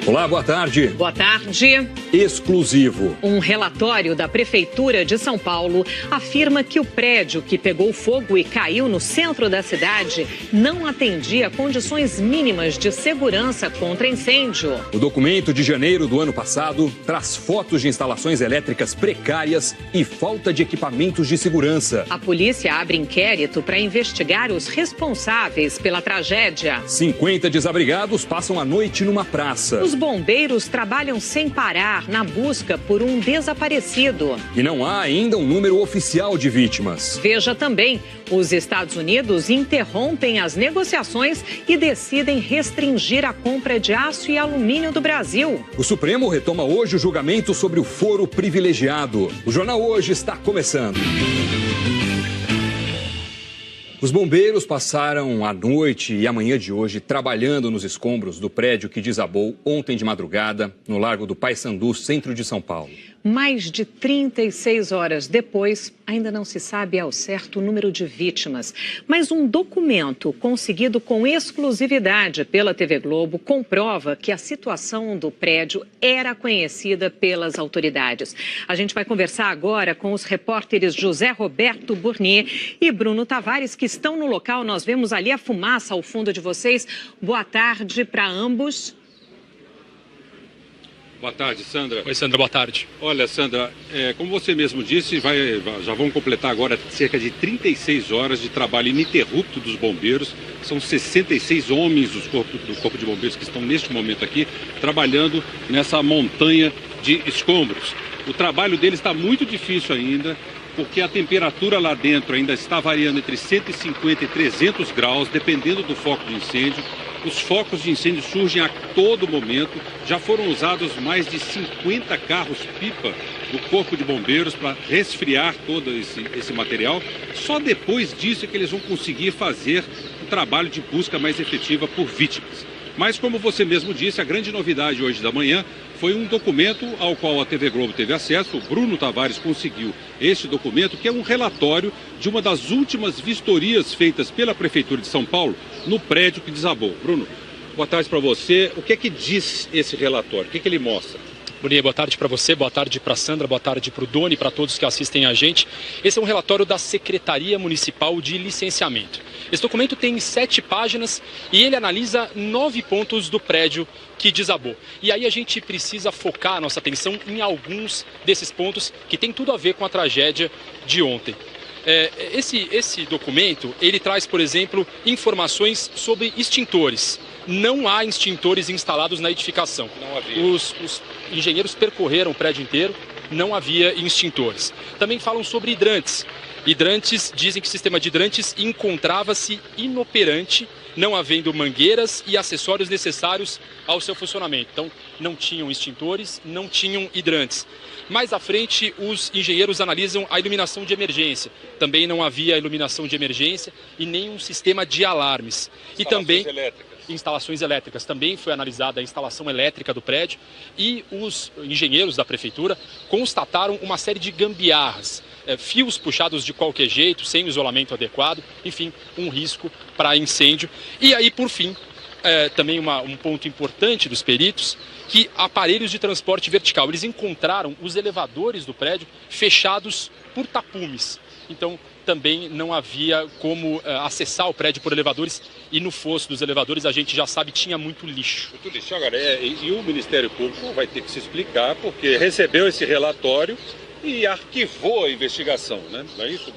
Olá, boa tarde. Boa tarde. Exclusivo. Um relatório da Prefeitura de São Paulo afirma que o prédio que pegou fogo e caiu no centro da cidade não atendia condições mínimas de segurança contra incêndio. O documento de janeiro do ano passado traz fotos de instalações elétricas precárias e falta de equipamentos de segurança. A polícia abre inquérito para investigar os responsáveis pela tragédia. 50 desabrigados passam a noite numa praça. Os bombeiros trabalham sem parar na busca por um desaparecido. E não há ainda um número oficial de vítimas. Veja também, os Estados Unidos interrompem as negociações e decidem restringir a compra de aço e alumínio do Brasil. O Supremo retoma hoje o julgamento sobre o foro privilegiado. O Jornal Hoje está começando. Os bombeiros passaram a noite e a manhã de hoje trabalhando nos escombros do prédio que desabou ontem de madrugada no Largo do Paissandu, centro de São Paulo. Mais de 36 horas depois, ainda não se sabe ao certo o número de vítimas. Mas um documento conseguido com exclusividade pela TV Globo comprova que a situação do prédio era conhecida pelas autoridades. A gente vai conversar agora com os repórteres José Roberto Burnier e Bruno Tavares, que estão no local. Nós vemos ali a fumaça ao fundo de vocês. Boa tarde para ambos. Boa tarde, Sandra. Oi, Sandra, boa tarde. Olha, Sandra, como você mesmo disse, já vão completar agora cerca de 36 horas de trabalho ininterrupto dos bombeiros. São 66 homens do Corpo de Bombeiros que estão neste momento aqui trabalhando nessa montanha de escombros. O trabalho deles está muito difícil ainda, porque a temperatura lá dentro ainda está variando entre 150 e 300 graus, dependendo do foco de incêndio. Os focos de incêndio surgem a todo momento. Já foram usados mais de 50 carros-pipa do Corpo de Bombeiros para resfriar todo esse material. Só depois disso é que eles vão conseguir fazer um trabalho de busca mais efetiva por vítimas. Mas, como você mesmo disse, a grande novidade hoje da manhã foi um documento ao qual a TV Globo teve acesso. O Bruno Tavares conseguiu este documento, que é um relatório de uma das últimas vistorias feitas pela Prefeitura de São Paulo no prédio que desabou. Bruno, boa tarde para você. O que é que diz esse relatório? O que é que ele mostra? Bruninha, boa tarde para você, boa tarde para a Sandra, boa tarde para o Doni, para todos que assistem a gente. Esse é um relatório da Secretaria Municipal de Licenciamento. Esse documento tem 7 páginas e ele analisa 9 pontos do prédio que desabou. E aí a gente precisa focar a nossa atenção em alguns desses pontos que tem tudo a ver com a tragédia de ontem. Esse documento, ele traz, por exemplo, informações sobre extintores. Não há extintores instalados na edificação. Não havia. Os engenheiros percorreram o prédio inteiro, não havia extintores. Também falam sobre hidrantes. Hidrantes, dizem que o sistema de hidrantes encontrava-se inoperante, não havendo mangueiras e acessórios necessários ao seu funcionamento. Então, não tinham extintores, não tinham hidrantes. Mais à frente, os engenheiros analisam a iluminação de emergência. Também não havia iluminação de emergência e nenhum sistema de alarmes. E também instalações elétricas. Também foi analisada a instalação elétrica do prédio e os engenheiros da prefeitura constataram uma série de gambiarras. Fios puxados de qualquer jeito, sem isolamento adequado, enfim, um risco para incêndio. E aí, por fim, também um ponto importante dos peritos, que aparelhos de transporte vertical. Eles encontraram os elevadores do prédio fechados por tapumes. Então, também não havia como acessar o prédio por elevadores e no fosso dos elevadores, a gente já sabe, tinha muito lixo. Muito lixo. Agora, e o Ministério Público vai ter que se explicar, porque recebeu esse relatório e arquivou a investigação, né? Não é isso?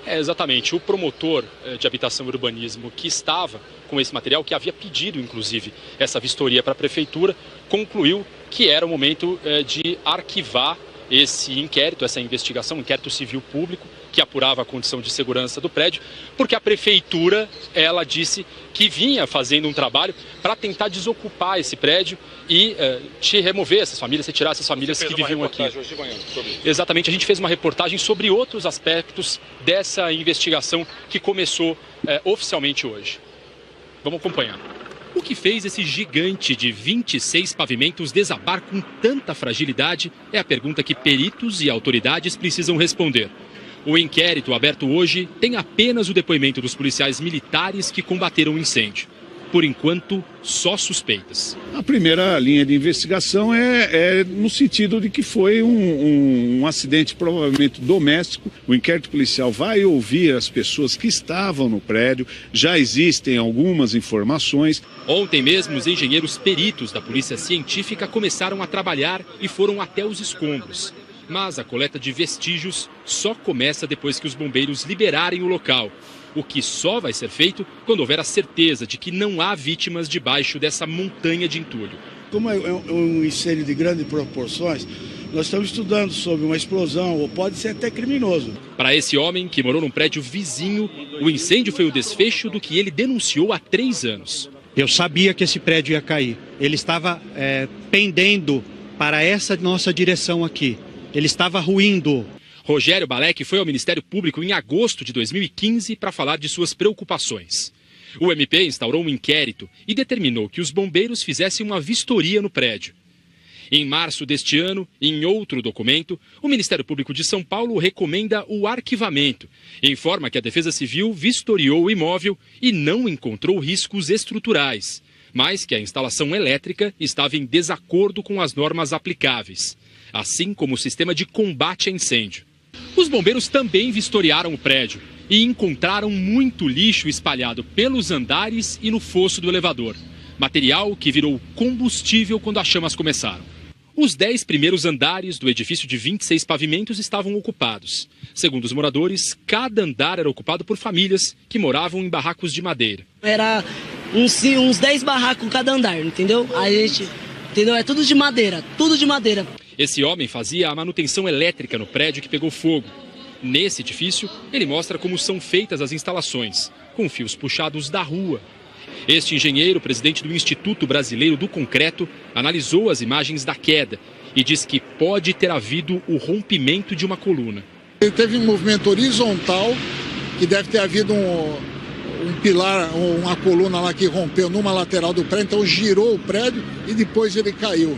Exatamente. O promotor de habitação e urbanismo que estava com esse material, que havia pedido, inclusive, essa vistoria para a prefeitura, concluiu que era o momento de arquivar esse inquérito, essa investigação, um inquérito civil público, que apurava a condição de segurança do prédio, porque a prefeitura, ela disse que vinha fazendo um trabalho para tentar desocupar esse prédio e remover essas famílias, retirar essas famílias que viviam aqui. Hoje de manhã sobre isso. Exatamente, a gente fez uma reportagem sobre outros aspectos dessa investigação que começou oficialmente hoje. Vamos acompanhar. O que fez esse gigante de 26 pavimentos desabar com tanta fragilidade é a pergunta que peritos e autoridades precisam responder. O inquérito aberto hoje tem apenas o depoimento dos policiais militares que combateram o incêndio. Por enquanto, só suspeitas. A primeira linha de investigação é no sentido de que foi um acidente provavelmente doméstico. O inquérito policial vai ouvir as pessoas que estavam no prédio, já existem algumas informações. Ontem mesmo, os engenheiros peritos da Polícia Científica começaram a trabalhar e foram até os escombros. Mas a coleta de vestígios só começa depois que os bombeiros liberarem o local. O que só vai ser feito quando houver a certeza de que não há vítimas debaixo dessa montanha de entulho. Como é um incêndio de grandes proporções, nós estamos estudando sobre uma explosão ou pode ser até criminoso. Para esse homem que morou num prédio vizinho, o incêndio foi o desfecho do que ele denunciou há 3 anos. Eu sabia que esse prédio ia cair. Ele estava pendendo para essa nossa direção aqui. Ele estava ruindo. Rogério Balec foi ao Ministério Público em agosto de 2015 para falar de suas preocupações. O MP instaurou um inquérito e determinou que os bombeiros fizessem uma vistoria no prédio. Em março deste ano, em outro documento, o Ministério Público de São Paulo recomenda o arquivamento. Informa que a Defesa Civil vistoriou o imóvel e não encontrou riscos estruturais, mas que a instalação elétrica estava em desacordo com as normas aplicáveis, assim como o sistema de combate a incêndio. Os bombeiros também vistoriaram o prédio e encontraram muito lixo espalhado pelos andares e no fosso do elevador. Material que virou combustível quando as chamas começaram. Os 10 primeiros andares do edifício de 26 pavimentos estavam ocupados. Segundo os moradores, cada andar era ocupado por famílias que moravam em barracos de madeira. Era uns 10 barracos cada andar, entendeu? Entendeu? É tudo de madeira, tudo de madeira. Esse homem fazia a manutenção elétrica no prédio que pegou fogo. Nesse edifício, ele mostra como são feitas as instalações, com fios puxados da rua. Este engenheiro, presidente do Instituto Brasileiro do Concreto, analisou as imagens da queda e diz que pode ter havido o rompimento de uma coluna. Ele teve um movimento horizontal, que deve ter havido um pilar, uma coluna lá que rompeu numa lateral do prédio, então girou o prédio e depois ele caiu.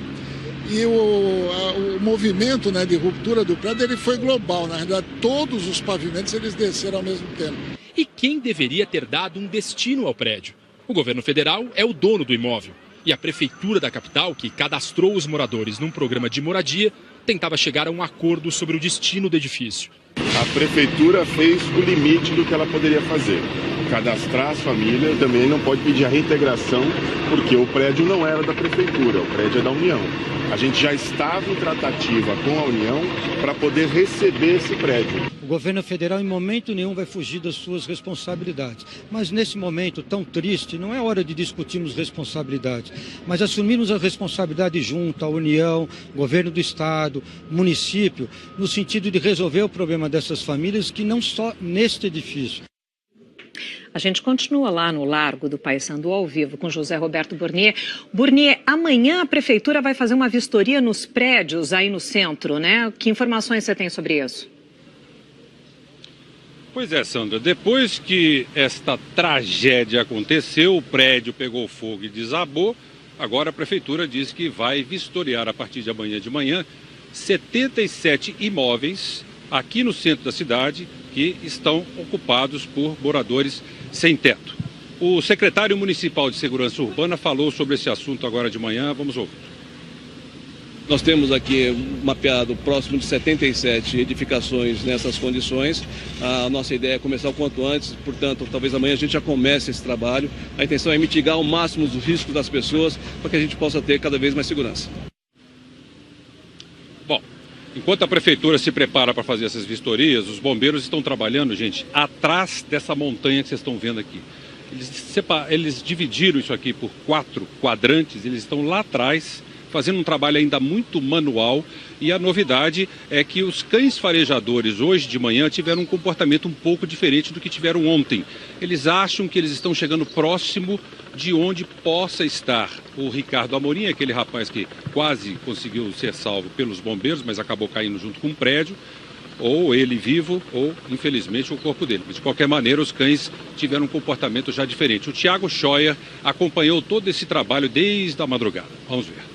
E o movimento, né, de ruptura do prédio ele foi global. Na realidade, todos os pavimentos eles desceram ao mesmo tempo. E quem deveria ter dado um destino ao prédio? O governo federal é o dono do imóvel. E a prefeitura da capital, que cadastrou os moradores num programa de moradia, tentava chegar a um acordo sobre o destino do edifício. A prefeitura fez o limite do que ela poderia fazer. Cadastrar as famílias, também não pode pedir a reintegração, porque o prédio não era da prefeitura, o prédio é da União. A gente já estava em tratativa com a União para poder receber esse prédio. O governo federal em momento nenhum vai fugir das suas responsabilidades. Mas nesse momento tão triste, não é hora de discutirmos responsabilidades, mas assumirmos a responsabilidade junto à União, governo do Estado, município, no sentido de resolver o problema dessas famílias que não só neste edifício. A gente continua lá no Largo do Paissandu ao vivo com José Roberto Burnier. Burnier, amanhã a prefeitura vai fazer uma vistoria nos prédios aí no centro, né? Que informações você tem sobre isso? Pois é, Sandra, depois que esta tragédia aconteceu, o prédio pegou fogo e desabou, agora a prefeitura diz que vai vistoriar a partir de amanhã de manhã 77 imóveis aqui no centro da cidade que estão ocupados por moradores sem teto. O secretário municipal de Segurança Urbana falou sobre esse assunto agora de manhã, vamos ouvir. Nós temos aqui mapeado próximo de 77 edificações nessas condições. A nossa ideia é começar o quanto antes, portanto, talvez amanhã a gente já comece esse trabalho. A intenção é mitigar ao máximo os riscos das pessoas para que a gente possa ter cada vez mais segurança. Bom, enquanto a prefeitura se prepara para fazer essas vistorias, os bombeiros estão trabalhando, gente, atrás dessa montanha que vocês estão vendo aqui. Eles dividiram isso aqui por 4 quadrantes, eles estão lá atrás, fazendo um trabalho ainda muito manual, e a novidade é que os cães farejadores hoje de manhã tiveram um comportamento um pouco diferente do que tiveram ontem. Eles acham que eles estão chegando próximo de onde possa estar o Ricardo Amorim, aquele rapaz que quase conseguiu ser salvo pelos bombeiros, mas acabou caindo junto com um prédio, ou ele vivo, ou infelizmente o corpo dele. Mas de qualquer maneira os cães tiveram um comportamento já diferente. O Thiago Scheuer acompanhou todo esse trabalho desde a madrugada. Vamos ver.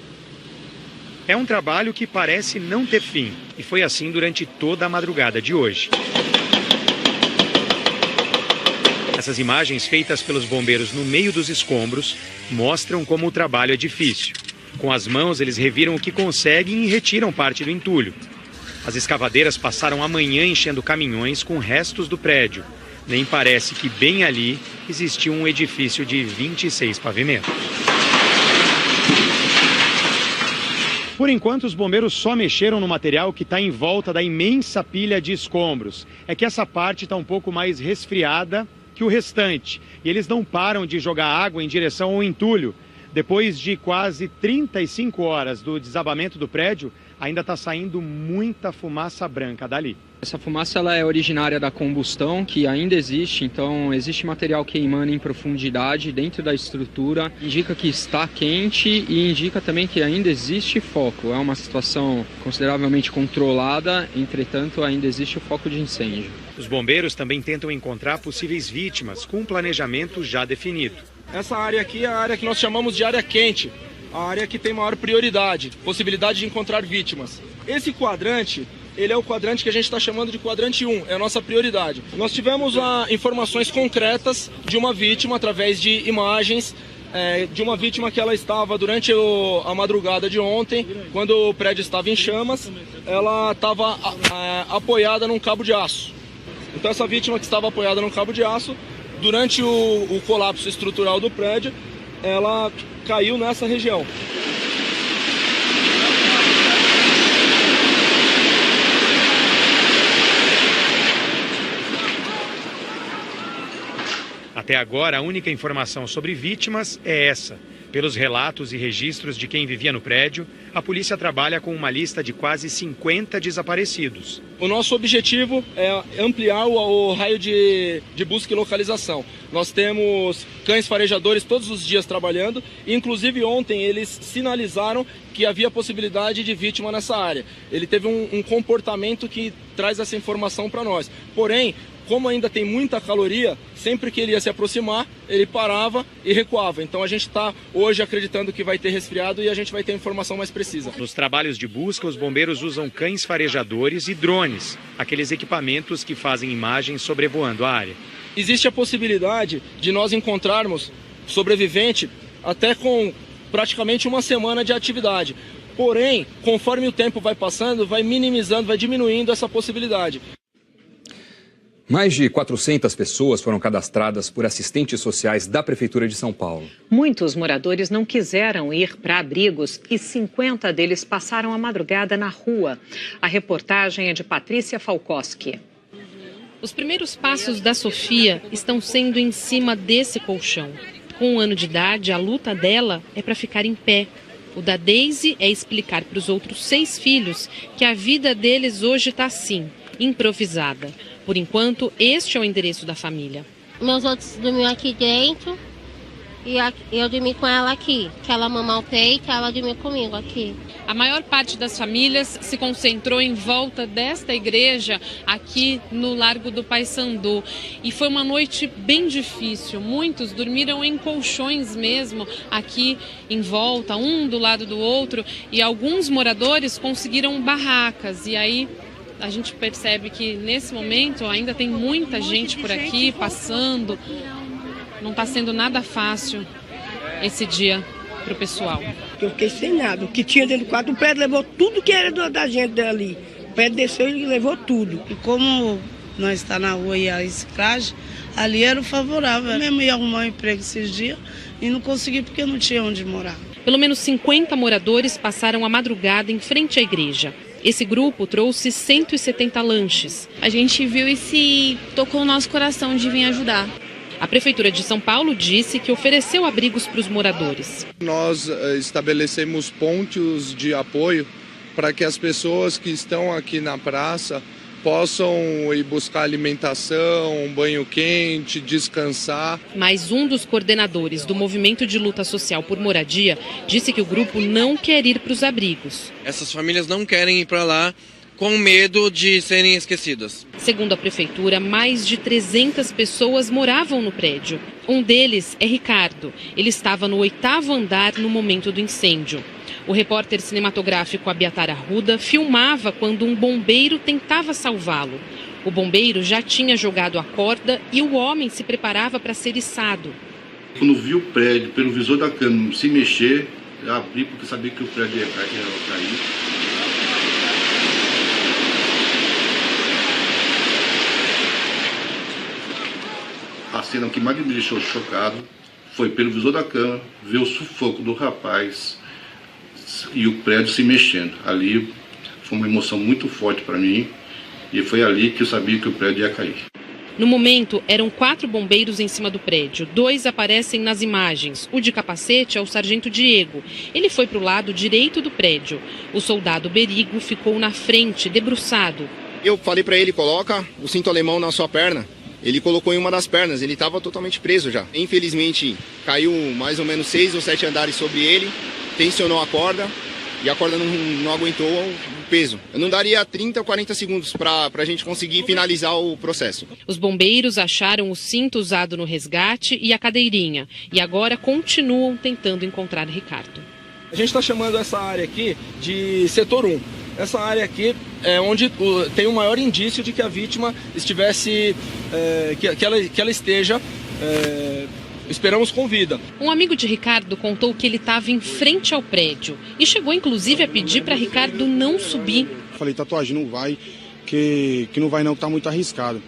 É um trabalho que parece não ter fim, e foi assim durante toda a madrugada de hoje. Essas imagens feitas pelos bombeiros no meio dos escombros mostram como o trabalho é difícil. Com as mãos, eles reviram o que conseguem e retiram parte do entulho. As escavadeiras passaram a manhã enchendo caminhões com restos do prédio. Nem parece que bem ali existia um edifício de 26 pavimentos. Por enquanto, os bombeiros só mexeram no material que está em volta da imensa pilha de escombros. É que essa parte está um pouco mais resfriada que o restante. E eles não param de jogar água em direção ao entulho. Depois de quase 35 horas do desabamento do prédio, ainda está saindo muita fumaça branca dali. Essa fumaça ela é originária da combustão, que ainda existe, então existe material queimando em profundidade dentro da estrutura. Indica que está quente e indica também que ainda existe foco. É uma situação consideravelmente controlada, entretanto ainda existe o foco de incêndio. Os bombeiros também tentam encontrar possíveis vítimas com um planejamento já definido. Essa área aqui é a área que nós chamamos de área quente, a área que tem maior prioridade, possibilidade de encontrar vítimas. Esse quadrante, ele é o quadrante que a gente está chamando de quadrante 1, é a nossa prioridade. Nós tivemos informações concretas de uma vítima através de imagens, de uma vítima que ela estava durante a madrugada de ontem, quando o prédio estava em chamas, ela estava apoiada num cabo de aço. Então essa vítima que estava apoiada num cabo de aço, durante o colapso estrutural do prédio, ela caiu nessa região. Até agora, a única informação sobre vítimas é essa. Pelos relatos e registros de quem vivia no prédio, a polícia trabalha com uma lista de quase 50 desaparecidos. O nosso objetivo é ampliar o raio de busca e localização. Nós temos cães farejadores todos os dias trabalhando, e inclusive ontem eles sinalizaram que havia possibilidade de vítima nessa área. Ele teve um comportamento que traz essa informação para nós. Porém, como ainda tem muita caloria, sempre que ele ia se aproximar, ele parava e recuava. Então a gente está hoje acreditando que vai ter resfriado e a gente vai ter informação mais precisa. Nos trabalhos de busca, os bombeiros usam cães farejadores e drones, aqueles equipamentos que fazem imagens sobrevoando a área. Existe a possibilidade de nós encontrarmos sobrevivente até com praticamente uma semana de atividade. Porém, conforme o tempo vai passando, vai minimizando, vai diminuindo essa possibilidade. Mais de 400 pessoas foram cadastradas por assistentes sociais da Prefeitura de São Paulo. Muitos moradores não quiseram ir para abrigos e 50 deles passaram a madrugada na rua. A reportagem é de Patrícia Falkowski. Os primeiros passos da Sofia estão sendo em cima desse colchão. Com 1 ano de idade, a luta dela é para ficar em pé. O da Daisy é explicar para os outros 6 filhos que a vida deles hoje está assim, improvisada. Por enquanto, este é o endereço da família. Meus outros dormiam aqui dentro e eu dormi com ela aqui. Que ela mama o peito, ela dormiu comigo aqui. A maior parte das famílias se concentrou em volta desta igreja aqui no Largo do Paissandu. E foi uma noite bem difícil. Muitos dormiram em colchões mesmo, aqui em volta, um do lado do outro. E alguns moradores conseguiram barracas. E aí a gente percebe que nesse momento ainda tem muita gente por aqui passando. Não está sendo nada fácil esse dia para o pessoal. Eu fiquei sem nada. O que tinha dentro do quarto, o prédio levou tudo que era da gente dali. O prédio desceu e levou tudo. E como nós está na rua e a reciclagem, ali era o favorável. Eu mesmo ia arrumar um emprego esses dias e não consegui porque não tinha onde morar. Pelo menos 50 moradores passaram a madrugada em frente à igreja. Esse grupo trouxe 170 lanches. A gente viu e se tocou no nosso coração de vir ajudar. A Prefeitura de São Paulo disse que ofereceu abrigos para os moradores. Nós estabelecemos pontos de apoio para que as pessoas que estão aqui na praça possam ir buscar alimentação, um banho quente, descansar. Mas um dos coordenadores do Movimento de Luta Social por Moradia disse que o grupo não quer ir para os abrigos. Essas famílias não querem ir para lá com medo de serem esquecidas. Segundo a Prefeitura, mais de 300 pessoas moravam no prédio. Um deles é Ricardo. Ele estava no 8º andar no momento do incêndio. O repórter cinematográfico Abiatar Arruda filmava quando um bombeiro tentava salvá-lo. O bombeiro já tinha jogado a corda e o homem se preparava para ser içado. Quando vi o prédio pelo visor da câmera se mexer, eu abri porque sabia que o prédio ia cair. A cena que mais me deixou chocado foi pelo visor da câmera ver o sufoco do rapaz e o prédio se mexendo. Ali foi uma emoção muito forte para mim e foi ali que eu sabia que o prédio ia cair. No momento, eram 4 bombeiros em cima do prédio. 2 aparecem nas imagens. O de capacete é o sargento Diego. Ele foi para o lado direito do prédio. O soldado Berigo ficou na frente, debruçado. Eu falei para ele, coloca o cinto alemão na sua perna. Ele colocou em uma das pernas, ele estava totalmente preso já. Infelizmente, caiu mais ou menos 6 ou 7 andares sobre ele, tensionou a corda e a corda não aguentou o peso. Eu não daria 30 ou 40 segundos para a gente conseguir finalizar o processo. Os bombeiros acharam o cinto usado no resgate e a cadeirinha. E agora continuam tentando encontrar Ricardo. A gente está chamando essa área aqui de setor 1. Essa área aqui é onde tem o maior indício de que a vítima estivesse, que ela esteja, esperamos com vida. Um amigo de Ricardo contou que ele estava em frente ao prédio e chegou inclusive a pedir para Ricardo não subir. Falei, tatuagem não vai, que não vai não, que tá muito arriscado.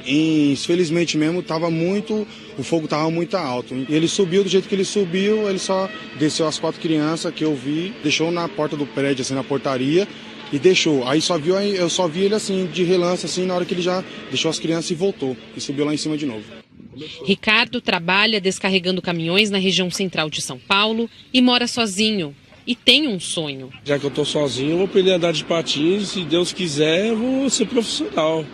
E, infelizmente mesmo, o fogo estava muito alto. E ele subiu, do jeito que ele subiu, ele só desceu as 4 crianças que eu vi, deixou na porta do prédio, assim, na portaria, e deixou. Aí eu só vi ele assim, de relance, assim, na hora que ele já deixou as crianças e voltou. E subiu lá em cima de novo. Ricardo trabalha descarregando caminhões na região central de São Paulo e mora sozinho. E tem um sonho. Já que eu estou sozinho, eu vou aprender a andar de patins, se Deus quiser, eu vou ser profissional.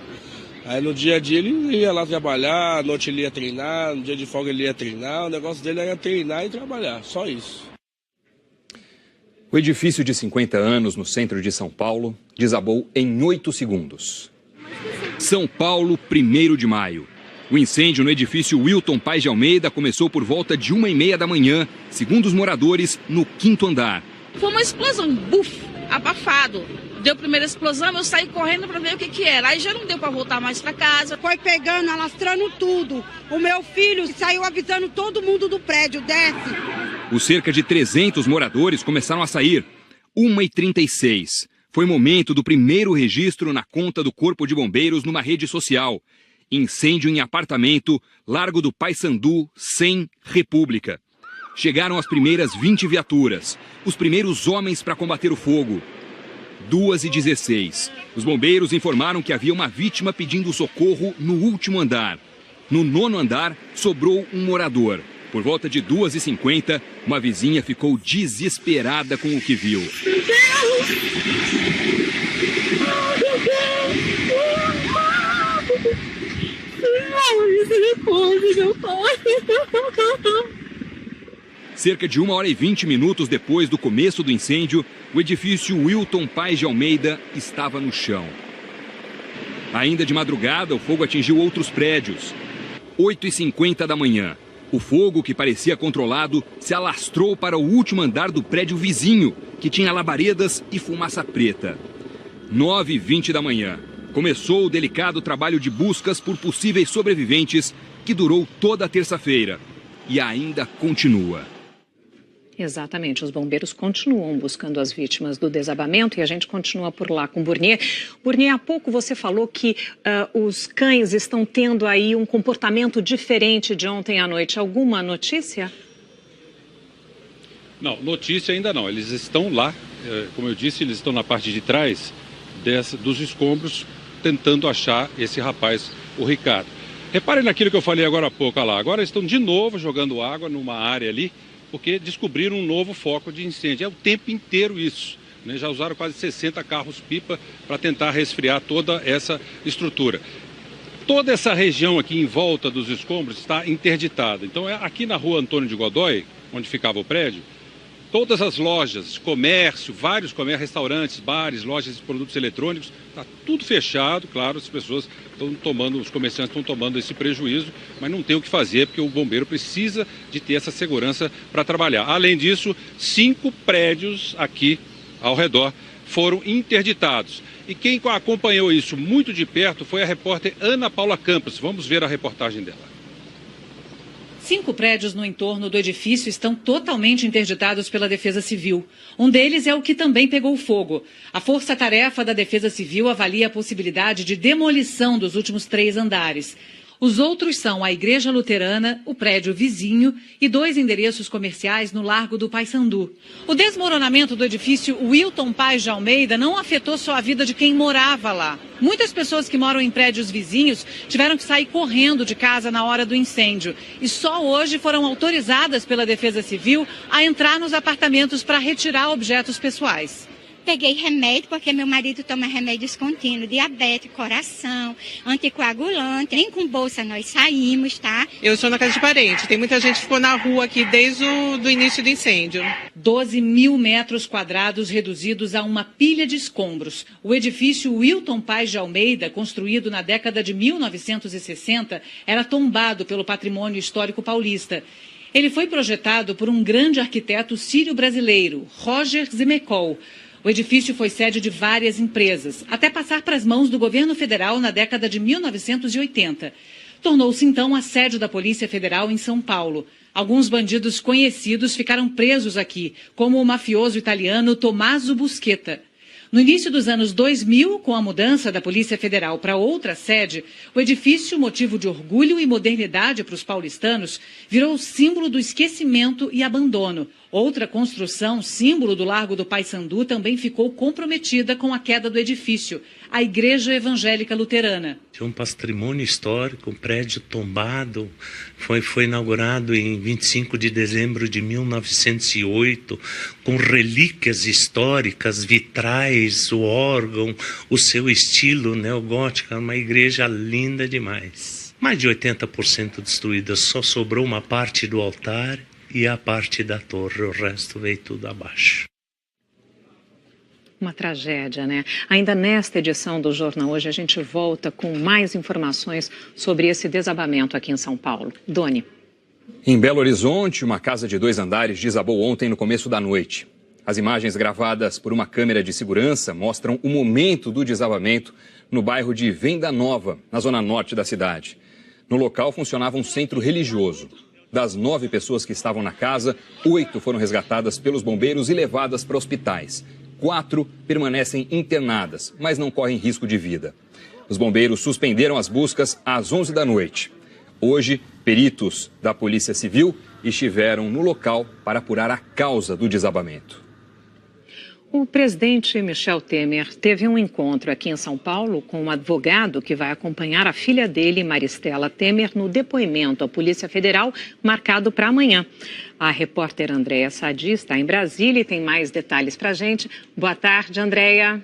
Aí no dia a dia ele ia lá trabalhar, à noite ele ia treinar, no dia de folga ele ia treinar, o negócio dele era treinar e trabalhar, só isso. O edifício de 50 anos no centro de São Paulo desabou em 8 segundos. São Paulo, 1º de maio. O incêndio no edifício Wilton Paes de Almeida começou por volta de 1h30 da manhã, segundo os moradores, no 5º andar. Foi uma explosão, buf, abafado. Deu a primeira explosão, eu saí correndo para ver o que era. Aí já não deu para voltar mais para casa. Foi pegando, alastrando tudo. O meu filho saiu avisando todo mundo do prédio, desce. Os cerca de 300 moradores começaram a sair. 1h36. Foi momento do primeiro registro na conta do Corpo de Bombeiros numa rede social. Incêndio em apartamento, Largo do Paissandu, 100, República. Chegaram as primeiras 20 viaturas. Os primeiros homens para combater o fogo. 2h16. Os bombeiros informaram que havia uma vítima pedindo socorro no último andar. No 9º andar, sobrou um morador. Por volta de 2h50, uma vizinha ficou desesperada com o que viu. Meu Deus! Meu pai! Cerca de 1h20 depois do começo do incêndio, o edifício Wilton Paes de Almeida estava no chão. Ainda de madrugada, o fogo atingiu outros prédios. 8h50 da manhã. O fogo, que parecia controlado, se alastrou para o último andar do prédio vizinho, que tinha labaredas e fumaça preta. 9h20 da manhã. Começou o delicado trabalho de buscas por possíveis sobreviventes, que durou toda a terça-feira. E ainda continua. Exatamente, os bombeiros continuam buscando as vítimas do desabamento e a gente continua por lá com o Burnier. Burnier, há pouco você falou que os cães estão tendo aí um comportamento diferente de ontem à noite. Alguma notícia? Não, notícia ainda não. Eles estão lá, como eu disse, eles estão na parte de trás dos escombros, tentando achar esse rapaz, o Ricardo. Reparem naquilo que eu falei agora há pouco, olha lá. Agora estão de novo jogando água numa área ali, porque descobriram um novo foco de incêndio. É o tempo inteiro isso, né? Já usaram quase 60 carros-pipa para tentar resfriar toda essa estrutura. Toda essa região aqui em volta dos escombros está interditada. Então, aqui na rua Antônio de Godoy, onde ficava o prédio, todas as lojas, comércio, vários comércios, restaurantes, bares, lojas de produtos eletrônicos, está tudo fechado. Claro, as pessoas estão tomando, os comerciantes estão tomando esse prejuízo, mas não tem o que fazer, porque o bombeiro precisa de ter essa segurança para trabalhar. Além disso, 5 prédios aqui ao redor foram interditados. E quem acompanhou isso muito de perto foi a repórter Ana Paula Campos. Vamos ver a reportagem dela. 5 prédios no entorno do edifício estão totalmente interditados pela Defesa Civil. Um deles é o que também pegou fogo. A Força-Tarefa da Defesa Civil avalia a possibilidade de demolição dos últimos 3 andares. Os outros são a Igreja Luterana, o prédio vizinho e 2 endereços comerciais no Largo do Paissandu. O desmoronamento do edifício Wilton Paz de Almeida não afetou só a vida de quem morava lá. Muitas pessoas que moram em prédios vizinhos tiveram que sair correndo de casa na hora do incêndio. E só hoje foram autorizadas pela Defesa Civil a entrar nos apartamentos para retirar objetos pessoais. Peguei remédio, porque meu marido toma remédios contínuos, diabetes, coração, anticoagulante. Nem com bolsa nós saímos, tá? Eu estou na casa de parente. Tem muita gente que ficou na rua aqui desde o início do incêndio. 12 mil metros quadrados reduzidos a uma pilha de escombros. O edifício Wilton Paz de Almeida, construído na década de 1960, era tombado pelo patrimônio histórico paulista. Ele foi projetado por um grande arquiteto sírio-brasileiro, Roger Zimekol. O edifício foi sede de várias empresas, até passar para as mãos do governo federal na década de 1980. Tornou-se então a sede da Polícia Federal em São Paulo. Alguns bandidos conhecidos ficaram presos aqui, como o mafioso italiano Tommaso Busquetta. No início dos anos 2000, com a mudança da Polícia Federal para outra sede, o edifício, motivo de orgulho e modernidade para os paulistanos, virou símbolo do esquecimento e abandono. Outra construção, símbolo do Largo do Paissandu, também ficou comprometida com a queda do edifício, a Igreja Evangélica Luterana. É um patrimônio histórico, um prédio tombado, foi inaugurado em 25 de dezembro de 1908, com relíquias históricas, vitrais, o órgão, o seu estilo neogótico, uma igreja linda demais. Mais de 80% destruída, só sobrou uma parte do altar e a parte da torre, o resto veio tudo abaixo. Uma tragédia, né? Ainda nesta edição do Jornal Hoje, a gente volta com mais informações sobre esse desabamento aqui em São Paulo. Doni. Em Belo Horizonte, uma casa de 2 andares desabou ontem no começo da noite. As imagens gravadas por uma câmera de segurança mostram o momento do desabamento no bairro de Venda Nova, na zona norte da cidade. No local funcionava um centro religioso. Das 9 pessoas que estavam na casa, 8 foram resgatadas pelos bombeiros e levadas para hospitais. 4 permanecem internadas, mas não correm risco de vida. Os bombeiros suspenderam as buscas às 11 da noite. Hoje, peritos da Polícia Civil estiveram no local para apurar a causa do desabamento. O presidente Michel Temer teve um encontro aqui em São Paulo com um advogado que vai acompanhar a filha dele, Maristela Temer, no depoimento à Polícia Federal, marcado para amanhã. A repórter Andréia Sadi está em Brasília e tem mais detalhes para a gente. Boa tarde, Andréia.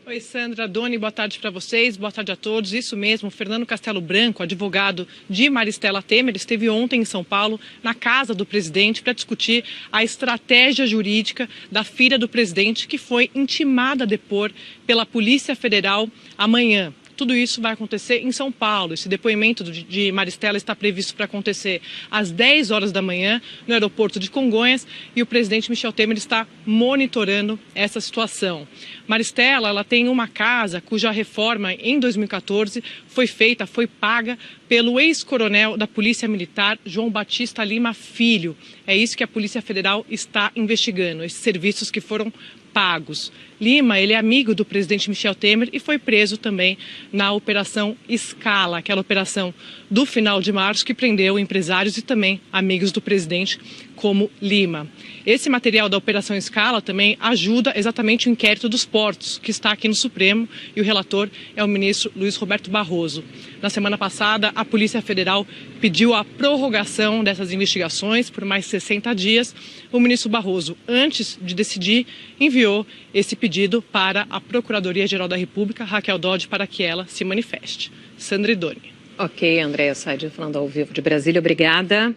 Oi, Sandra, Doni, boa tarde para vocês, boa tarde a todos. Isso mesmo, Fernando Castelo Branco, advogado de Maristela Temer, esteve ontem em São Paulo, na casa do presidente, para discutir a estratégia jurídica da filha do presidente, que foi intimada a depor pela Polícia Federal amanhã. Tudo isso vai acontecer em São Paulo. Esse depoimento de Maristela está previsto para acontecer às 10 horas da manhã no aeroporto de Congonhas e o presidente Michel Temer está monitorando essa situação. Maristela, ela tem uma casa cuja reforma em 2014 foi paga pelo ex-coronel da Polícia Militar, João Batista Lima Filho. É isso que a Polícia Federal está investigando, esses serviços que foram pagos. Lima, ele é amigo do presidente Michel Temer e foi preso também na Operação Scala, aquela operação do final de março que prendeu empresários e também amigos do presidente, como Lima. Esse material da Operação Scala também ajuda exatamente o inquérito dos portos, que está aqui no Supremo, e o relator é o ministro Luiz Roberto Barroso. Na semana passada, a Polícia Federal pediu a prorrogação dessas investigações por mais 60 dias. O ministro Barroso, antes de decidir, enviou esse pedido para a Procuradoria-Geral da República, Raquel Dodge, para que ela se manifeste. Sandra e Doni. Ok, Andréia Sadi, falando ao vivo de Brasília. Obrigada.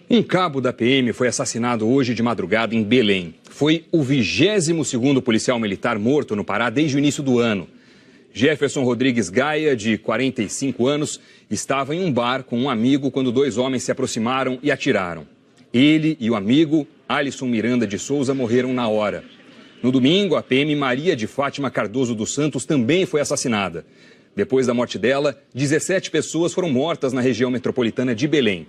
Um cabo da PM foi assassinado hoje de madrugada em Belém. Foi o 22º policial militar morto no Pará desde o início do ano. Jefferson Rodrigues Gaia, de 45 anos, estava em um bar com um amigo quando 2 homens se aproximaram e atiraram. Ele e o amigo, Alisson Miranda de Souza, morreram na hora. No domingo, a PM Maria de Fátima Cardoso dos Santos também foi assassinada. Depois da morte dela, 17 pessoas foram mortas na região metropolitana de Belém.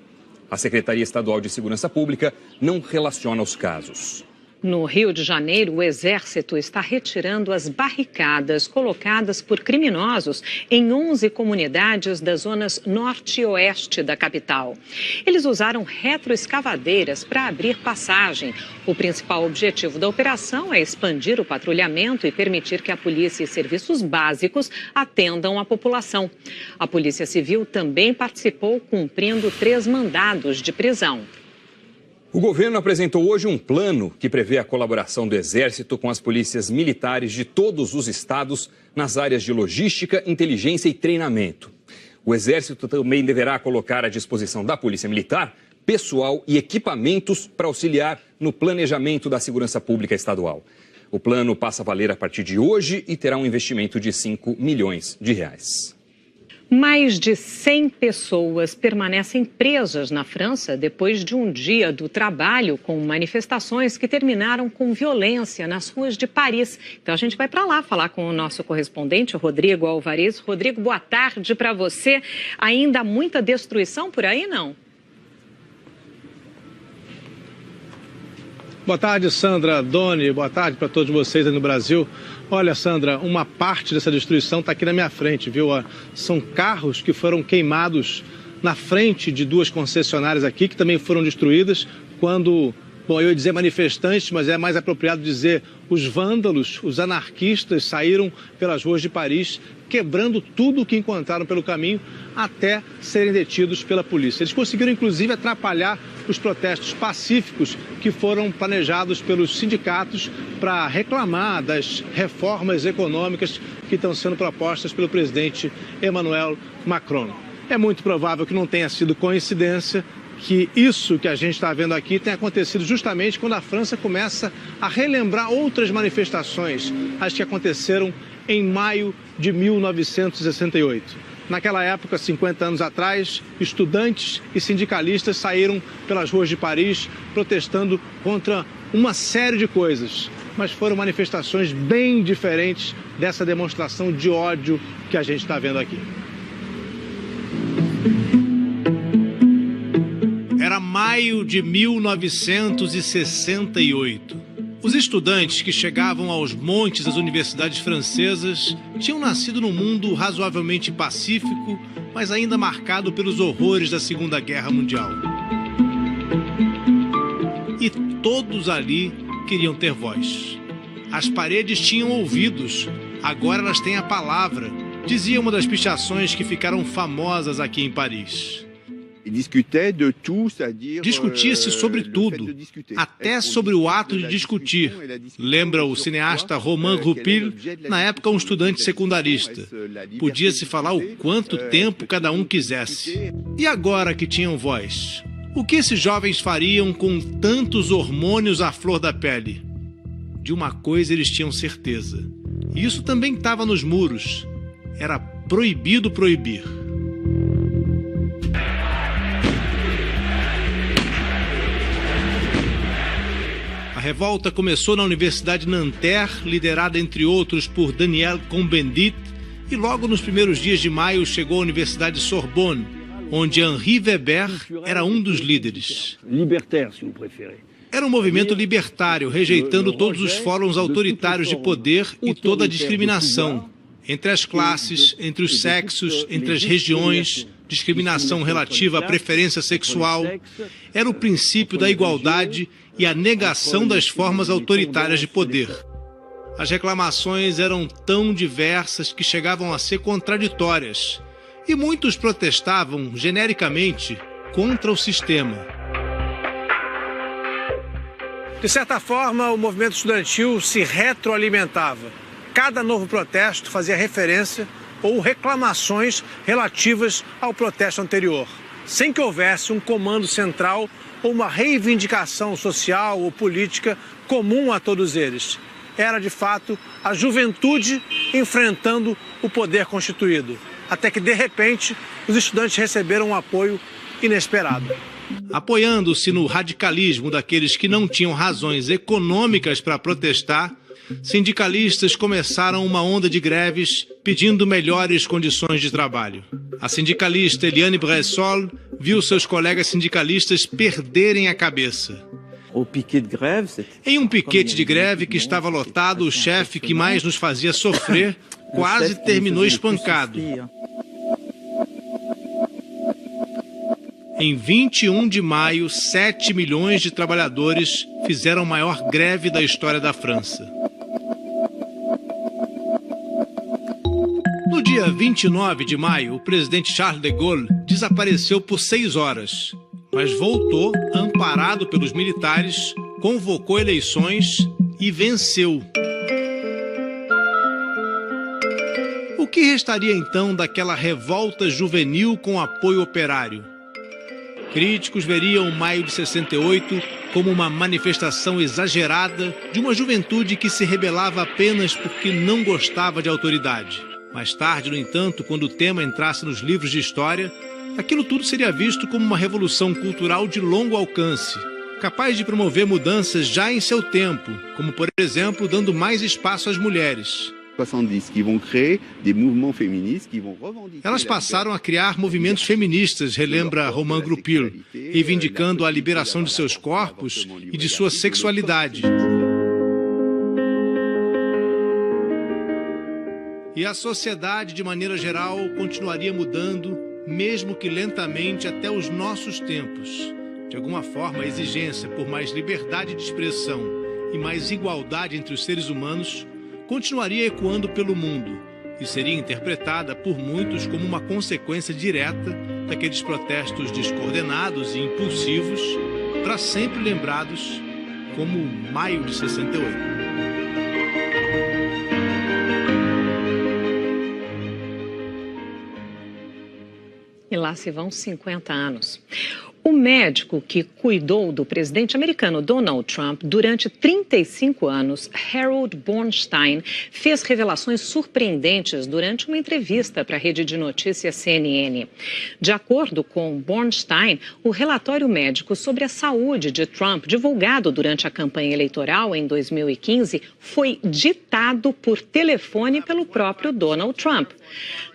A Secretaria Estadual de Segurança Pública não relaciona os casos. No Rio de Janeiro, o Exército está retirando as barricadas colocadas por criminosos em 11 comunidades das zonas norte e oeste da capital. Eles usaram retroescavadeiras para abrir passagem. O principal objetivo da operação é expandir o patrulhamento e permitir que a polícia e serviços básicos atendam a população. A Polícia Civil também participou, cumprindo 3 mandados de prisão. O governo apresentou hoje um plano que prevê a colaboração do Exército com as polícias militares de todos os estados nas áreas de logística, inteligência e treinamento. O Exército também deverá colocar à disposição da Polícia Militar pessoal e equipamentos para auxiliar no planejamento da segurança pública estadual. O plano passa a valer a partir de hoje e terá um investimento de 5 milhões de reais. Mais de 100 pessoas permanecem presas na França depois de um dia do trabalho com manifestações que terminaram com violência nas ruas de Paris. Então a gente vai para lá falar com o nosso correspondente, Rodrigo Alvarez. Rodrigo, boa tarde para você. Ainda há muita destruição por aí, não? Boa tarde, Sandra, Doni, boa tarde para todos vocês aí no Brasil. Olha, Sandra, uma parte dessa destruição está aqui na minha frente, viu? São carros que foram queimados na frente de 2 concessionárias aqui, que também foram destruídas quando, bom, eu ia dizer manifestantes, mas é mais apropriado dizer os vândalos, os anarquistas saíram pelas ruas de Paris, quebrando tudo o que encontraram pelo caminho até serem detidos pela polícia. Eles conseguiram, inclusive, atrapalhar os protestos pacíficos que foram planejados pelos sindicatos para reclamar das reformas econômicas que estão sendo propostas pelo presidente Emmanuel Macron. É muito provável que não tenha sido coincidência que isso que a gente está vendo aqui tenha acontecido justamente quando a França começa a relembrar outras manifestações, as que aconteceram em maio de 1968. Naquela época, 50 anos atrás, estudantes e sindicalistas saíram pelas ruas de Paris protestando contra uma série de coisas, mas foram manifestações bem diferentes dessa demonstração de ódio que a gente está vendo aqui. Era maio de 1968. Os estudantes que chegavam aos montes das universidades francesas tinham nascido num mundo razoavelmente pacífico, mas ainda marcado pelos horrores da Segunda Guerra Mundial. E todos ali queriam ter voz. As paredes tinham ouvidos, agora elas têm a palavra, dizia uma das pichações que ficaram famosas aqui em Paris. Discutia-se sobre tudo, até sobre o ato de discutir. Lembra o cineasta Romain Goupil, na época um estudante secundarista. Podia-se falar o quanto tempo cada um quisesse. E agora que tinham voz? O que esses jovens fariam com tantos hormônios à flor da pele? De uma coisa eles tinham certeza. E isso também estava nos muros. Era proibido proibir. A revolta começou na Universidade Nanterre, liderada entre outros por Daniel Cohn-Bendit, e logo nos primeiros dias de maio chegou à Universidade Sorbonne, onde Henri Weber era um dos líderes. Era um movimento libertário, rejeitando todos os fóruns autoritários de poder e toda a discriminação, entre as classes, entre os sexos, entre as regiões, discriminação relativa à preferência sexual. Era o princípio da igualdade e a negação das formas autoritárias de poder. As reclamações eram tão diversas que chegavam a ser contraditórias, e muitos protestavam genericamente contra o sistema. De certa forma, o movimento estudantil se retroalimentava. Cada novo protesto fazia referência ou reclamações relativas ao protesto anterior, sem que houvesse um comando central ou uma reivindicação social ou política comum a todos eles. Era, de fato, a juventude enfrentando o poder constituído, até que, de repente, os estudantes receberam um apoio inesperado. Apoiando-se no radicalismo daqueles que não tinham razões econômicas para protestar, sindicalistas começaram uma onda de greves pedindo melhores condições de trabalho. A sindicalista Eliane Bressol viu seus colegas sindicalistas perderem a cabeça. Em um piquete de greve que estava lotado, o chefe que mais nos fazia sofrer quase terminou espancado. Em 21 de maio, 7 milhões de trabalhadores fizeram a maior greve da história da França. No dia 29 de maio, o presidente Charles de Gaulle desapareceu por 6 horas, mas voltou, amparado pelos militares, convocou eleições e venceu. O que restaria então daquela revolta juvenil com apoio operário? Críticos veriam o maio de 68 como uma manifestação exagerada de uma juventude que se rebelava apenas porque não gostava de autoridade. Mais tarde, no entanto, quando o tema entrasse nos livros de história, aquilo tudo seria visto como uma revolução cultural de longo alcance, capaz de promover mudanças já em seu tempo, como, por exemplo, dando mais espaço às mulheres. Elas passaram a criar movimentos feministas, relembra Romain Goupil, reivindicando a liberação de seus corpos e de sua sexualidade. E a sociedade, de maneira geral, continuaria mudando, mesmo que lentamente, até os nossos tempos. De alguma forma, a exigência por mais liberdade de expressão e mais igualdade entre os seres humanos continuaria ecoando pelo mundo e seria interpretada por muitos como uma consequência direta daqueles protestos descoordenados e impulsivos, para sempre lembrados como Maio de 68. E lá se vão 50 anos. O médico que cuidou do presidente americano Donald Trump durante 35 anos, Harold Bornstein, fez revelações surpreendentes durante uma entrevista para a rede de notícias CNN. De acordo com Bornstein, o relatório médico sobre a saúde de Trump, divulgado durante a campanha eleitoral em 2015, foi ditado por telefone pelo próprio Donald Trump.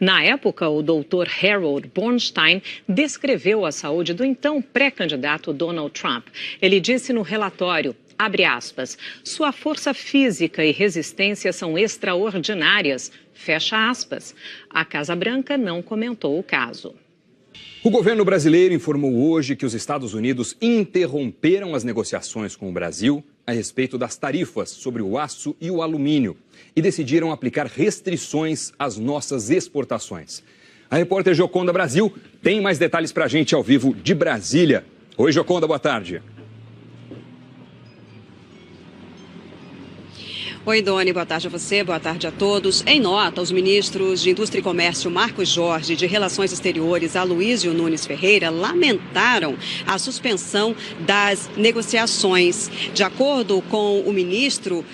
Na época, o doutor Harold Bornstein descreveu a saúde do então pré-candidato Donald Trump. Ele disse no relatório, abre aspas, sua força física e resistência são extraordinárias, fecha aspas. A Casa Branca não comentou o caso. O governo brasileiro informou hoje que os Estados Unidos interromperam as negociações com o Brasil a respeito das tarifas sobre o aço e o alumínio e decidiram aplicar restrições às nossas exportações. A repórter Joconda Brasil tem mais detalhes para a gente ao vivo de Brasília. Oi, Joconda, boa tarde. Oi, Doni, boa tarde a você, boa tarde a todos. Em nota, os ministros de Indústria e Comércio Marcos Jorge e de Relações Exteriores Aloísio Nunes Ferreira lamentaram a suspensão das negociações. De acordo com o ministro,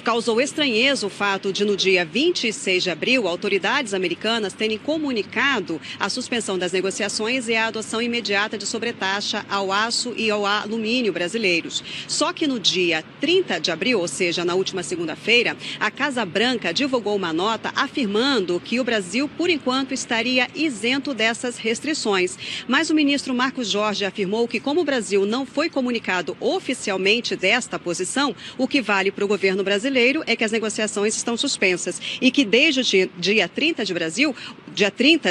causou estranheza o fato de, no dia 26 de abril, autoridades americanas terem comunicado a suspensão das negociações e a adoção imediata de sobretaxa ao aço e ao alumínio brasileiros. Só que no dia 30 de abril, ou seja, na última segunda-feira, a Casa Branca divulgou uma nota afirmando que o Brasil, por enquanto, estaria isento dessas restrições. Mas o ministro Marcos Jorge afirmou que, como o Brasil não foi comunicado oficialmente desta posição, o que vale para o governo brasileiro é que as negociações estão suspensas e que desde o dia 30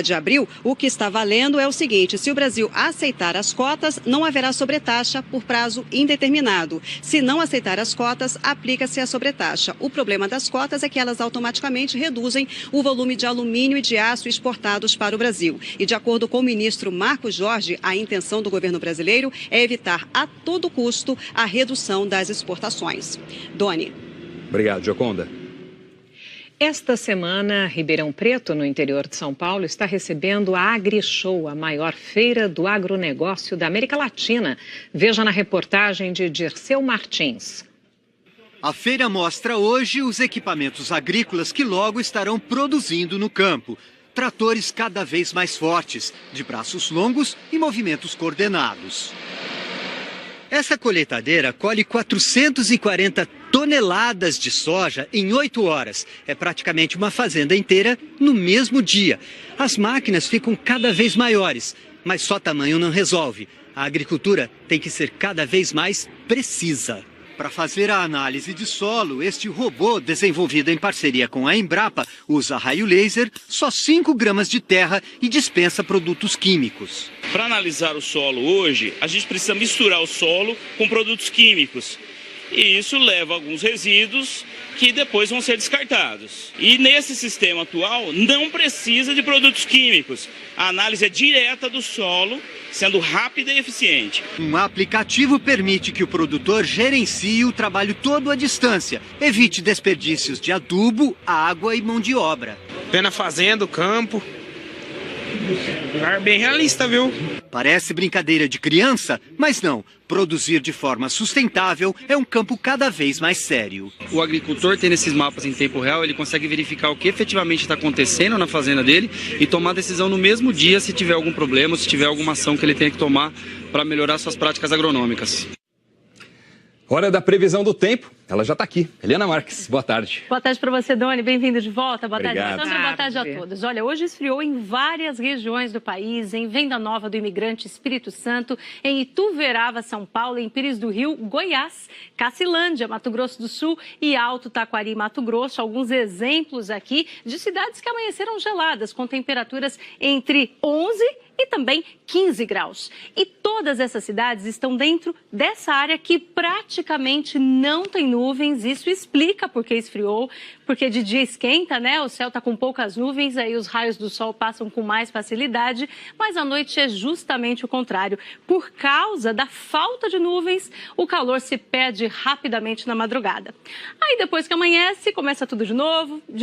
de abril, o que está valendo é o seguinte: se o Brasil aceitar as cotas, não haverá sobretaxa por prazo indeterminado. Se não aceitar as cotas, aplica-se a sobretaxa. O problema das cotas é que elas automaticamente reduzem o volume de alumínio e de aço exportados para o Brasil. E de acordo com o ministro Marcos Jorge, a intenção do governo brasileiro é evitar a todo custo a redução das exportações. Doni. Obrigado, Joconda. Esta semana, Ribeirão Preto, no interior de São Paulo, está recebendo a AgriShow, a maior feira do agronegócio da América Latina. Veja na reportagem de Dirceu Martins. A feira mostra hoje os equipamentos agrícolas que logo estarão produzindo no campo. Tratores cada vez mais fortes, de braços longos e movimentos coordenados. Essa colheitadeira colhe 440 toneladas de soja em 8 horas. É praticamente uma fazenda inteira no mesmo dia. As máquinas ficam cada vez maiores, mas só tamanho não resolve. A agricultura tem que ser cada vez mais precisa. Para fazer a análise de solo, este robô, desenvolvido em parceria com a Embrapa, usa raio laser, só 5 gramas de terra e dispensa produtos químicos. Para analisar o solo hoje, a gente precisa misturar o solo com produtos químicos. E isso leva a alguns resíduos que depois vão ser descartados. E nesse sistema atual não precisa de produtos químicos. A análise é direta do solo, sendo rápida e eficiente. Um aplicativo permite que o produtor gerencie o trabalho todo à distância. Evite desperdícios de adubo, água e mão de obra. Vê na fazenda, o campo. Lugar bem realista, viu? Parece brincadeira de criança, mas não. Produzir de forma sustentável é um campo cada vez mais sério. O agricultor tendo esses mapas em tempo real, ele consegue verificar o que efetivamente está acontecendo na fazenda dele e tomar decisão no mesmo dia se tiver algum problema, se tiver alguma ação que ele tenha que tomar para melhorar suas práticas agronômicas. Hora da previsão do tempo. Ela já está aqui. Helena Marques, boa tarde. Boa tarde para você, Doni. Bem-vindo de volta. Boa tarde, Obrigado. Sandra. Boa tarde a todos. Olha, hoje esfriou em várias regiões do país, em Venda Nova do Imigrante, Espírito Santo, em Ituverava, São Paulo, em Pires do Rio, Goiás, Cacilândia, Mato Grosso do Sul e Alto Taquari, Mato Grosso. Alguns exemplos aqui de cidades que amanheceram geladas, com temperaturas entre 11 e também 15 graus. E todas essas cidades estão dentro dessa área que praticamente não tem nuvens. Isso explica porque esfriou, porque de dia esquenta, né? O céu está com poucas nuvens, aí os raios do sol passam com mais facilidade, mas à noite é justamente o contrário. Por causa da falta de nuvens, o calor se perde rapidamente na madrugada. Aí depois que amanhece, começa tudo de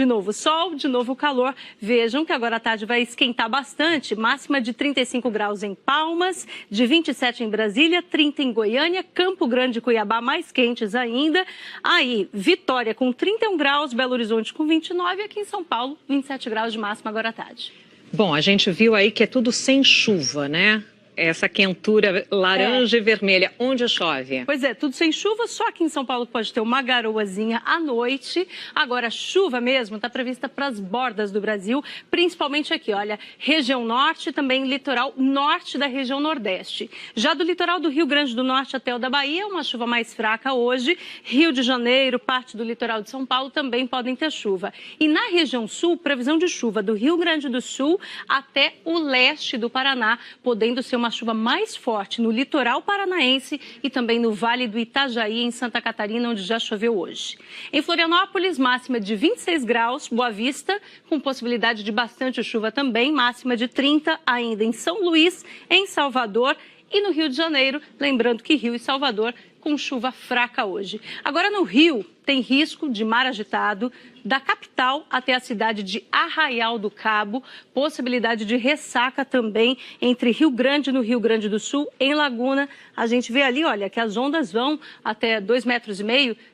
novo sol, de novo calor. Vejam que agora à tarde vai esquentar bastante, máxima de 35 graus em Palmas, de 27 em Brasília, 30 em Goiânia, Campo Grande e Cuiabá mais quentes ainda. Aí, Vitória com 31 graus, Belo Horizonte com 29 e aqui em São Paulo, 27 graus de máxima agora à tarde. Bom, a gente viu aí que é tudo sem chuva, né? Essa quentura laranja e vermelha. Onde chove? Pois é, tudo sem chuva, só aqui em São Paulo pode ter uma garoazinha à noite. Agora, chuva mesmo está prevista para as bordas do Brasil, principalmente aqui, olha, região norte e também litoral norte da região nordeste. Já do litoral do Rio Grande do Norte até o da Bahia, uma chuva mais fraca hoje. Rio de Janeiro, parte do litoral de São Paulo também podem ter chuva. E na região sul, previsão de chuva do Rio Grande do Sul até o leste do Paraná, podendo ser uma chuva mais forte no litoral paranaense e também no Vale do Itajaí, em Santa Catarina, onde já choveu hoje. Em Florianópolis, máxima de 26 graus, Boa Vista, com possibilidade de bastante chuva também, máxima de 30 ainda em São Luís, em Salvador e no Rio de Janeiro, lembrando que Rio e Salvador com chuva fraca hoje. Agora no Rio tem risco de mar agitado, da capital até a cidade de Arraial do Cabo, possibilidade de ressaca também entre Rio Grande no Rio Grande do Sul, em Laguna. A gente vê ali, olha, que as ondas vão até 2,5 metros,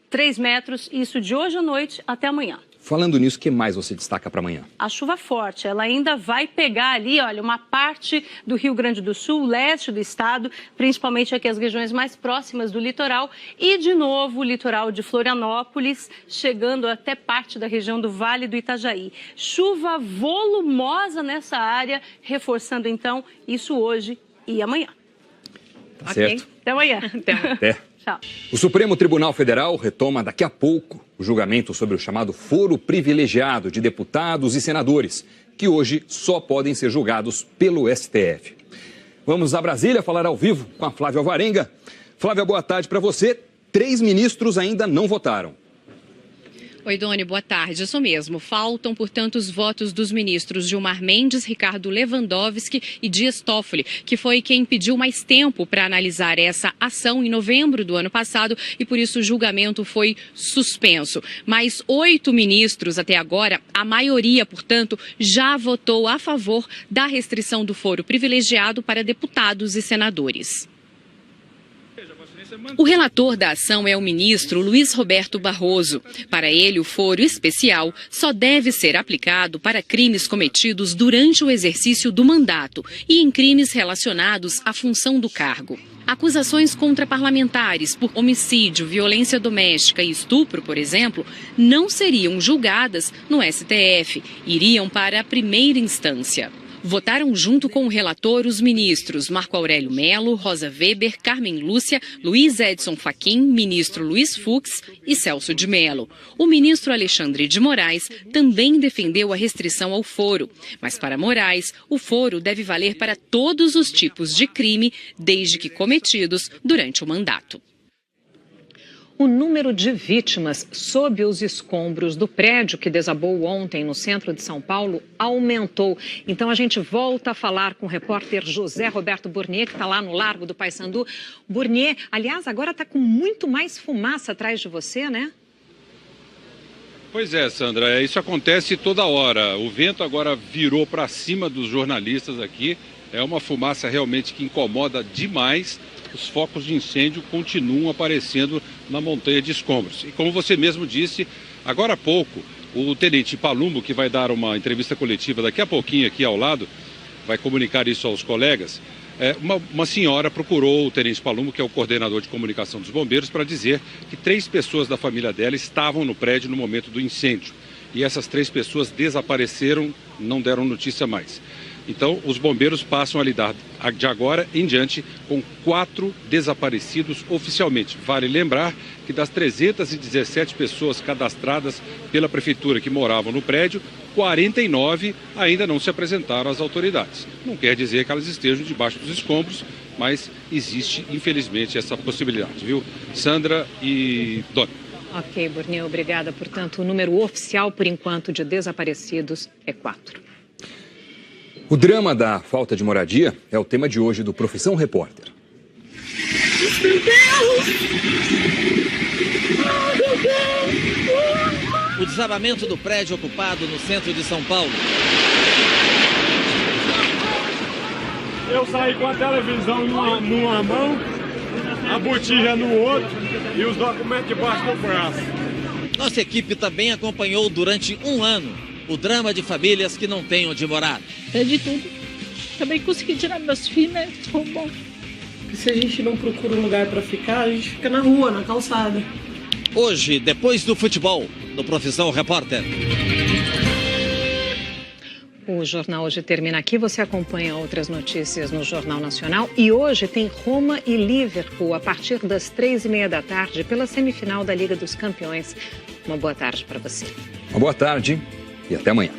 3 metros, isso de hoje à noite até amanhã. Falando nisso, o que mais você destaca para amanhã? A chuva forte, ela ainda vai pegar ali, olha, uma parte do Rio Grande do Sul, leste do estado, principalmente aqui as regiões mais próximas do litoral e, de novo, o litoral de Florianópolis, chegando até parte da região do Vale do Itajaí. Chuva volumosa nessa área, reforçando, então, isso hoje e amanhã. Tá certo. Até amanhã. Até. Tchau. O Supremo Tribunal Federal retoma daqui a pouco o julgamento sobre o chamado foro privilegiado de deputados e senadores, que hoje só podem ser julgados pelo STF. Vamos a Brasília falar ao vivo com a Flávia Alvarenga. Flávia, boa tarde para você. 3 ministros ainda não votaram. Oi, Doni, boa tarde. Isso mesmo. Faltam, portanto, os votos dos ministros Gilmar Mendes, Ricardo Lewandowski e Dias Toffoli, que foi quem pediu mais tempo para analisar essa ação em novembro do ano passado e, por isso, o julgamento foi suspenso. Mas 8 ministros até agora, a maioria, portanto, já votou a favor da restrição do foro privilegiado para deputados e senadores. O relator da ação é o ministro Luiz Roberto Barroso. Para ele, o foro especial só deve ser aplicado para crimes cometidos durante o exercício do mandato e em crimes relacionados à função do cargo. Acusações contra parlamentares por homicídio, violência doméstica e estupro, por exemplo, não seriam julgadas no STF, iriam para a primeira instância. Votaram junto com o relator os ministros Marco Aurélio Mello, Rosa Weber, Carmen Lúcia, Luiz Edson Fachin, ministro Luiz Fux e Celso de Mello. O ministro Alexandre de Moraes também defendeu a restrição ao foro. Mas para Moraes, o foro deve valer para todos os tipos de crime, desde que cometidos durante o mandato. O número de vítimas sob os escombros do prédio que desabou ontem no centro de São Paulo aumentou. Então a gente volta a falar com o repórter José Roberto Burnier, que está lá no Largo do Paissandu. Burnier, aliás, agora está com muito mais fumaça atrás de você, né? Pois é, Sandra, isso acontece toda hora. O vento agora virou para cima dos jornalistas aqui. É uma fumaça realmente que incomoda demais. Os focos de incêndio continuam aparecendo na montanha de escombros. E como você mesmo disse, agora há pouco, o tenente Palumbo, que vai dar uma entrevista coletiva daqui a pouquinho aqui ao lado, vai comunicar isso aos colegas, uma senhora procurou o tenente Palumbo, que é o coordenador de comunicação dos bombeiros, para dizer que 3 pessoas da família dela estavam no prédio no momento do incêndio. E essas 3 pessoas desapareceram, não deram notícia mais. Então, os bombeiros passam a lidar de agora em diante com 4 desaparecidos oficialmente. Vale lembrar que das 317 pessoas cadastradas pela prefeitura que moravam no prédio, 49 ainda não se apresentaram às autoridades. Não quer dizer que elas estejam debaixo dos escombros, mas existe, infelizmente, essa possibilidade, viu? Sandra e Dona. Ok, Burnier, obrigada. Portanto, o número oficial, por enquanto, de desaparecidos é 4. O drama da falta de moradia é o tema de hoje do Profissão Repórter. O desabamento do prédio ocupado no centro de São Paulo. Eu saí com a televisão numa mão, a botija no outro e os documentos debaixo do braço. Nossa equipe também acompanhou durante um ano o drama de famílias que não têm onde morar. Perdi tudo. Também consegui tirar meus filhos, né? Foi bom. Se a gente não procura um lugar para ficar, a gente fica na rua, na calçada. Hoje, depois do futebol, no Profissão Repórter. O Jornal Hoje termina aqui. Você acompanha outras notícias no Jornal Nacional. E hoje tem Roma e Liverpool a partir das 3h30 da tarde pela semifinal da Liga dos Campeões. Uma boa tarde para você. Uma boa tarde e até amanhã.